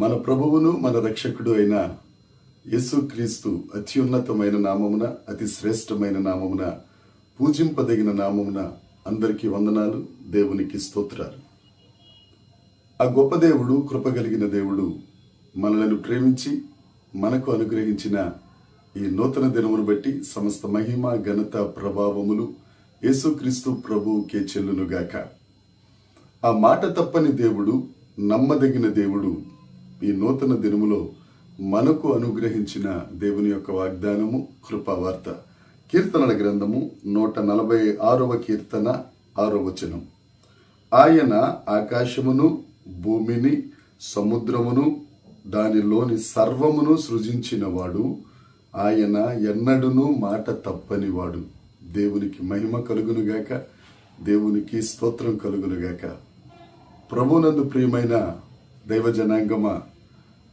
మన ప్రభువును మన రక్షకుడు అయిన యేసుక్రీస్తు అత్యున్నతమైన నామమున, అతి శ్రేష్టమైన నామమున, పూజింపదగిన నామమున అందరికీ వందనాలు. దేవునికి స్తోత్రాలు. ఆ గొప్ప దేవుడు, కృపగలిగిన దేవుడు మనలను ప్రేమించి మనకు అనుగ్రహించిన ఈ నూతన దినమును బట్టి సమస్త మహిమ, ఘనత, ప్రభావములు యేసుక్రీస్తు ప్రభువుకే చెల్లునుగాక. ఆ మాట తప్పని దేవుడు, నమ్మదగిన దేవుడు ఈ నూతన దినములో మనకు అనుగ్రహించిన దేవుని యొక్క వాగ్దానము, కృపావార్త. కీర్తనల గ్రంథము 146వ కీర్తన 6వ వచనం. ఆయన ఆకాశమును, భూమిని, సముద్రమును, దానిలోని సర్వమును సృజించినవాడు. ఆయన ఎన్నడూను మాట తప్పనివాడు. దేవునికి మహిమ కలుగునుగాక, దేవునికి స్తోత్రం కలుగునుగాక. ప్రభునందు ప్రియమైన దైవ జనాంగమా,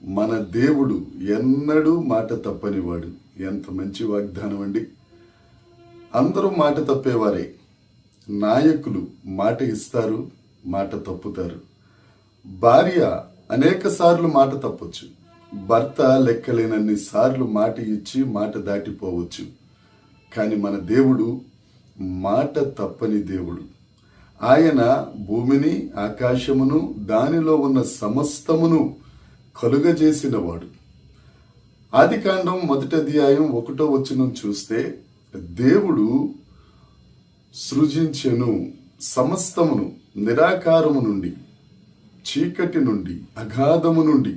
మన దేవుడు ఎన్నడూ మాట తప్పనివాడు. ఎంత మంచి వాగ్దానం అండి. అందరూ మాట తప్పేవారే. నాయకులు మాట ఇస్తారు, మాట తప్పుతారు. భార్య అనేక సార్లు మాట తప్పొచ్చు. భర్త లెక్కలేనన్ని సార్లు మాట ఇచ్చి మాట దాటిపోవచ్చు. కానీ మన దేవుడు మాట తప్పని దేవుడు. ఆయన భూమిని, ఆకాశమును, దానిలో ఉన్న సమస్తమును కలుగజేసినవాడు. ఆదికాండం 1వ అధ్యాయం 1వ వచనం చూస్తే, దేవుడు సృజించెను సమస్తమును, నిరాకారము నుండి, చీకటి నుండి, అగాధము నుండి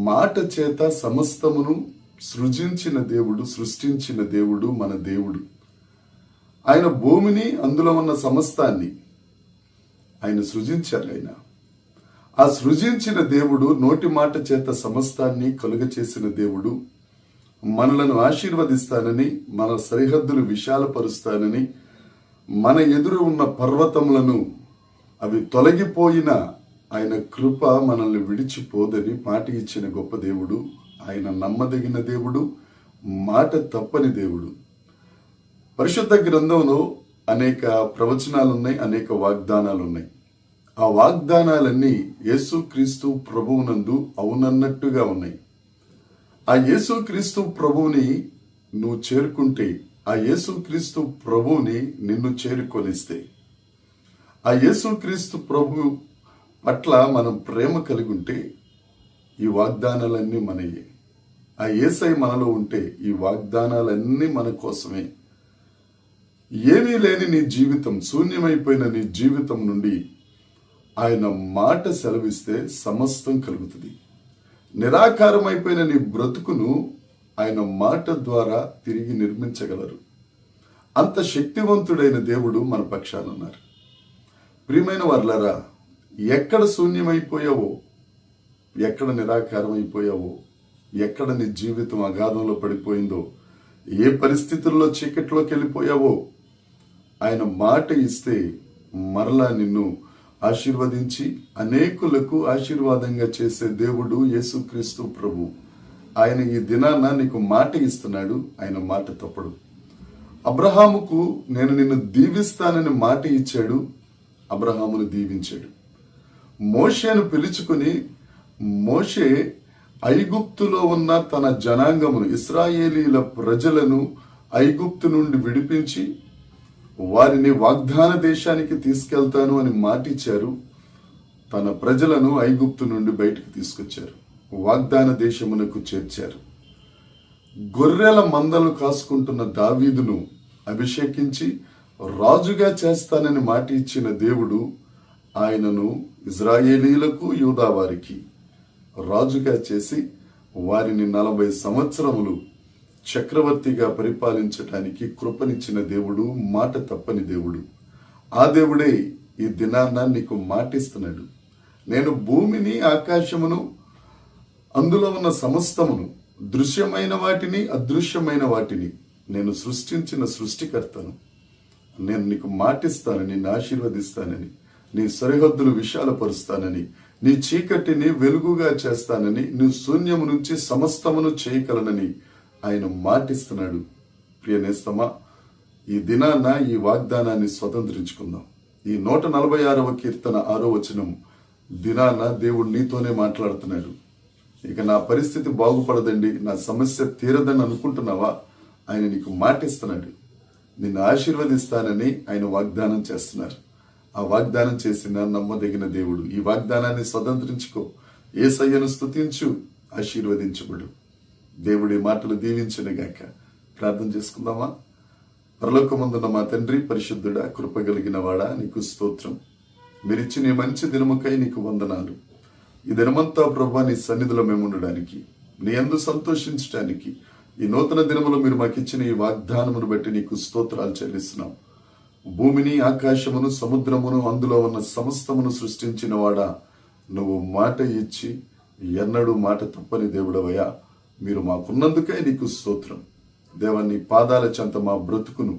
మాట చేత సమస్తమును సృజించిన దేవుడు, సృష్టించిన దేవుడు మన దేవుడు. ఆయన భూమిని, అందులో ఉన్న సమస్తాన్ని ఆయన సృజించారు. ఆ సృజించిన దేవుడు నోటి మాట చేత సమస్తాన్ని కలుగచేసిన దేవుడు మనలను ఆశీర్వదిస్తానని, మన సరిహద్దులు విశాలపరుస్తానని, మన ఎదురు ఉన్న పర్వతములను అవి తొలగిపోయిన ఆయన కృప మనల్ని విడిచిపోదని మాట ఇచ్చిన గొప్ప దేవుడు. ఆయన నమ్మదగిన దేవుడు, మాట తప్పని దేవుడు. పరిశుద్ధ గ్రంథంలో అనేక ప్రవచనాలున్నాయి, అనేక వాగ్దానాలున్నాయి. ఆ వాగ్దానాలన్నీ యేసుక్రీస్తు ప్రభువునందు అవునన్నట్టుగా ఉన్నాయి. ఆ యేసుక్రీస్తు ప్రభువుని నువ్వు చేరుకుంటే, ఆ యేసుక్రీస్తు ప్రభువుని నిన్ను చేరుకొనిస్తే, ఆ యేసుక్రీస్తు ప్రభు పట్ల మనం ప్రేమ కలిగి ఉంటే ఈ వాగ్దానాలన్నీ మనయే. ఆ యేసై మనలో ఉంటే ఈ వాగ్దానాలన్నీ మన కోసమే. ఏమీ లేని నీ జీవితం, శూన్యమైపోయిన నీ జీవితం నుండి ఆయన మాట సెలవిస్తే సమస్తం కలుగుతుంది. నిరాకారమైపోయిన నీ బ్రతుకును ఆయన మాట ద్వారా తిరిగి నిర్మించగలరు. అంత శక్తివంతుడైన దేవుడు మన పక్షాన ఉన్నారు. ప్రియమైన వారలారా, ఎక్కడ శూన్యమైపోయావో, ఎక్కడ నిరాకారం అయిపోయావో, ఎక్కడ నీ జీవితం అగాధంలో పడిపోయిందో, ఏ పరిస్థితుల్లో చీకట్లోకి వెళ్ళిపోయావో, ఆయన మాట ఇస్తే మరలా నిన్ను ఆశీర్వదించి అనేకులకు ఆశీర్వాదంగా చేసే దేవుడు యేసుక్రీస్తు ప్రభు. ఆయన ఈ దినాన నీకు మాట ఇస్తున్నాడు. ఆయన మాట తప్పడు. అబ్రహాముకు నేను నిన్ను దీవిస్తానని మాట ఇచ్చాడు. అబ్రహామును దీవించాడు. మోషేను పిలుచుకుని, మోషే ఐగుప్తులో ఉన్న తన జనాంగమును, ఇశ్రాయేలీల ప్రజలను ఐగుప్తు నుండి విడిపించి వారిని వాగ్దాన దేశానికి తీసుకెళ్తాను అని మాటిచ్చారు. తన ప్రజలను ఐగుప్తు నుండి బయటకు తీసుకొచ్చారు, వాగ్దాన దేశమునకు చేర్చారు. గొర్రెల మందలు కాసుకుంటున్న దావీదును అభిషేకించి రాజుగా చేస్తానని మాట ఇచ్చిన దేవుడు ఆయనను ఇశ్రాయేలీలకు, యూదా వారికి రాజుగా చేసి వారిని 40 సంవత్సరములు చక్రవర్తిగా పరిపాలించటానికి కృపనిచ్చిన దేవుడు, మాట తప్పని దేవుడు. ఆ దేవుడే ఈ దినాన్న నీకు మాటిస్తున్నాడు. నేను భూమిని, ఆకాశమును, అందులో ఉన్న సమస్తమును, దృశ్యమైన వాటిని, అదృశ్యమైన వాటిని నేను సృష్టించిన సృష్టికర్తను. నేను నీకు మాటిస్తాను, నిన్ను ఆశీర్వదిస్తానని, నీ సరిహద్దులు విశాలపరుస్తానని, నీ చీకటిని వెలుగుగా చేస్తానని, నీ శూన్యము నుంచి సమస్తమును చేయగలనని ఆయన మాటిస్తున్నాడు. ప్రియ నేస్తమా, ఈ దినాన ఈ వాగ్దానాన్ని స్వతంత్రించుకుందాం. ఈ 146వ కీర్తన 6వ వచనం దినాన దేవుడు నీతోనే మాట్లాడుతున్నాడు. ఇక నా పరిస్థితి బాగుపడదండి, నా సమస్య తీరదని అనుకుంటున్నావా? ఆయన నీకు మాటిస్తున్నాడు. నిన్ను ఆశీర్వదిస్తానని ఆయన వాగ్దానం చేస్తున్నారు. ఆ వాగ్దానం చేసిన నమ్మదగిన దేవుడు. ఈ వాగ్దానాన్ని స్వతంత్రించుకో. యేసయ్యను స్తుతించు, ఆశీర్వదించబడు. దేవుడి మాటలు దీవించునుగాక. ప్రార్థన చేసుకుందామా? పరలోకమందున్న మా తండ్రి, పరిశుద్ధుడా, కృపగలిగిన వాడా, నీకు స్తోత్రం. మీరిచ్చిన ఈ మంచి దినముకై నీకు వందనాలు. ఈ దినమంతా ప్రభువా నీ సన్నిధిలో మేము ఉండడానికి, నీ యందు సంతోషించడానికి, ఈ నూతన దినములో మీరు మాకు ఇచ్చిన ఈ వాగ్దానమును బట్టి నీకు స్తోత్రాలు చెల్లిస్తున్నాం. భూమిని, ఆకాశమును, సముద్రమును, అందులో ఉన్న సమస్తమును సృష్టించిన వాడా, నువ్వు మాట ఇచ్చి ఎన్నడూ మాట తప్పని దేవుడవయ్యా. మీరు మాకున్నందుకే నీకు స్తోత్రం. దేవ, నీ పాదాల చెంత మా బ్రతుకును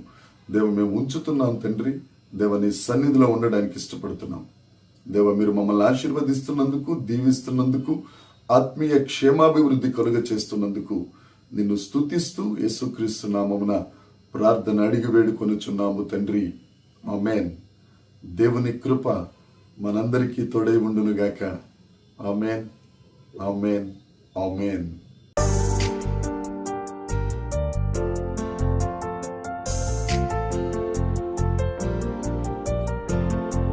దేవ మేము ఉంచుతున్నాం తండ్రి. దేవ, నీ సన్నిధిలో ఉండడానికి ఇష్టపడుతున్నాం. దేవ, మీరు మమ్మల్ని ఆశీర్వదిస్తున్నందుకు, దీవిస్తున్నందుకు, ఆత్మీయ క్షేమాభివృద్ధి కలుగ చేస్తున్నందుకు నిన్ను స్తుతిస్తూ యేసుక్రీస్తు నామమున ప్రార్థన అడిగి వేడుకొనుచున్నాము తండ్రి. ఆమేన్. దేవుని కృప మనందరికీ తోడై ఉండునుగాక. ఆమేన్, ఆమేన్, ఆమేన్.